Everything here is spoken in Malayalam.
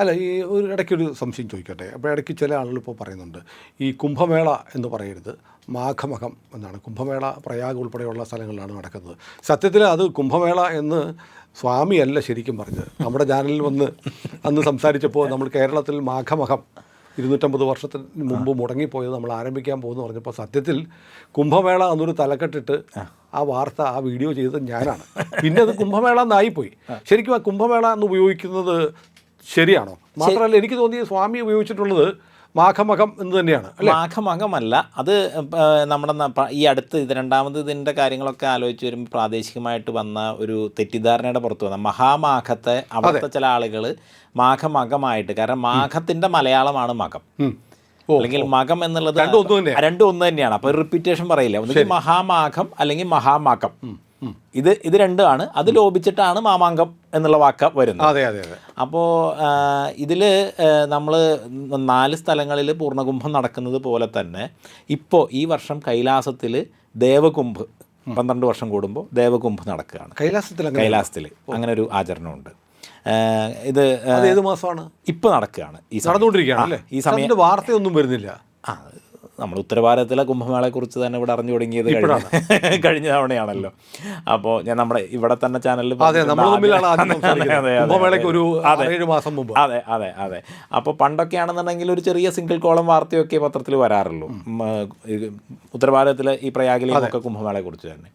അല്ല, ഈ ഒരു ഇടയ്ക്കൊരു സംശയം ചോദിക്കട്ടെ. അപ്പോൾ ഇടയ്ക്ക് ചില ആളുകൾ ഇപ്പോൾ പറയുന്നുണ്ട്, ഈ കുംഭമേള എന്ന് പറയരുത്, മാഘമകം എന്നാണ്. കുംഭമേള പ്രയാഗ് ഉൾപ്പെടെയുള്ള സ്ഥലങ്ങളിലാണ് നടക്കുന്നത്. സത്യത്തിൽ അത് കുംഭമേള എന്ന് സ്വാമിയല്ല ശരിക്കും പറഞ്ഞത്. നമ്മുടെ ചാനലിൽ വന്ന് അന്ന് സംസാരിച്ചപ്പോൾ നമ്മൾ കേരളത്തിൽ മാഘമകം 250 വർഷത്തിന് മുമ്പ് മുടങ്ങിപ്പോയത് നമ്മൾ ആരംഭിക്കാൻ പോകുമെന്ന് പറഞ്ഞപ്പോൾ സത്യത്തിൽ കുംഭമേള എന്നൊരു തലക്കെട്ടിട്ട് ആ വാർത്ത, ആ വീഡിയോ ചെയ്തത് ഞാനാണ്. പിന്നെ അത് കുംഭമേള എന്നായിപ്പോയി. ശരിക്കും ആ കുംഭമേള എന്ന് ഉപയോഗിക്കുന്നത് ശരിയാണോ? മാത്രമല്ല, എനിക്ക് തോന്നിയത് സ്വാമി ഉപയോഗിച്ചിട്ടുള്ളത് മാഘമകം എന്ന് തന്നെയാണ്. മാഘമകമല്ല, അത് നമ്മുടെ ഈ അടുത്ത് രണ്ടാമത് ഇതിൻ്റെ കാര്യങ്ങളൊക്കെ ആലോചിച്ച് വരുമ്പോൾ പ്രാദേശികമായിട്ട് വന്ന ഒരു തെറ്റിദ്ധാരണയുടെ പുറത്ത് വന്ന മഹാമാഘത്തെ അവിടുത്തെ ചില ആളുകൾ മാഘമകമായിട്ട്, കാരണം മാഘത്തിൻ്റെ മലയാളമാണ് മകം, അല്ലെങ്കിൽ മകം എന്നുള്ളത് രണ്ടും ഒന്ന് തന്നെയാണ്. അപ്പോൾ റിപ്പീറ്റേഷൻ പറയില്ല, ഒന്നുകിൽ മഹാമാഘം അല്ലെങ്കിൽ മഹാമകം. ഇത് രണ്ടുമാണ്. അത് ലോപിച്ചിട്ടാണ് മാമാങ്കം എന്നുള്ള വാക്ക് വരുന്നത്. അതെ അതെ അതെ. അപ്പോൾ ഇതിൽ നമ്മൾ 4 സ്ഥലങ്ങളിൽ പൂർണ്ണകുംഭം നടക്കുന്നത് പോലെ തന്നെ ഇപ്പോൾ ഈ വർഷം കൈലാസത്തിൽ ദേവകുംഭ് 12 വർഷം കൂടുമ്പോൾ ദേവകുംഭ് നടക്കുകയാണ്. കൈലാസത്തിൽ അങ്ങനെ ഒരു ആചരണമുണ്ട്. ഇത് ഏത് മാസമാണ്? ഇപ്പോൾ നടക്കുകയാണ്, ഈ നടന്നുകൊണ്ടിരിക്കുകയാണ്. ഈ സമയത്ത് വാർത്തയൊന്നും വരുന്നില്ല. നമ്മൾ ഉത്തരഭാരതത്തിലെ കുംഭമേളയെക്കുറിച്ച് തന്നെ ഇവിടെ അറിഞ്ഞു തുടങ്ങിയത് കഴിഞ്ഞ തവണയാണല്ലോ. അപ്പോൾ ഞാൻ നമ്മുടെ ഇവിടെ തന്നെ ചാനലിൽ അതെ. അപ്പോൾ പണ്ടൊക്കെയാണെന്നുണ്ടെങ്കിൽ ഒരു ചെറിയ സിംഗിൾ കോളം വാർത്തയൊക്കെ പത്രത്തിൽ വരാറുള്ളൂ, ഉത്തരഭാരതത്തിലെ ഈ പ്രയാഗിലെയൊക്കെ കുംഭമേളയെക്കുറിച്ച് തന്നെ.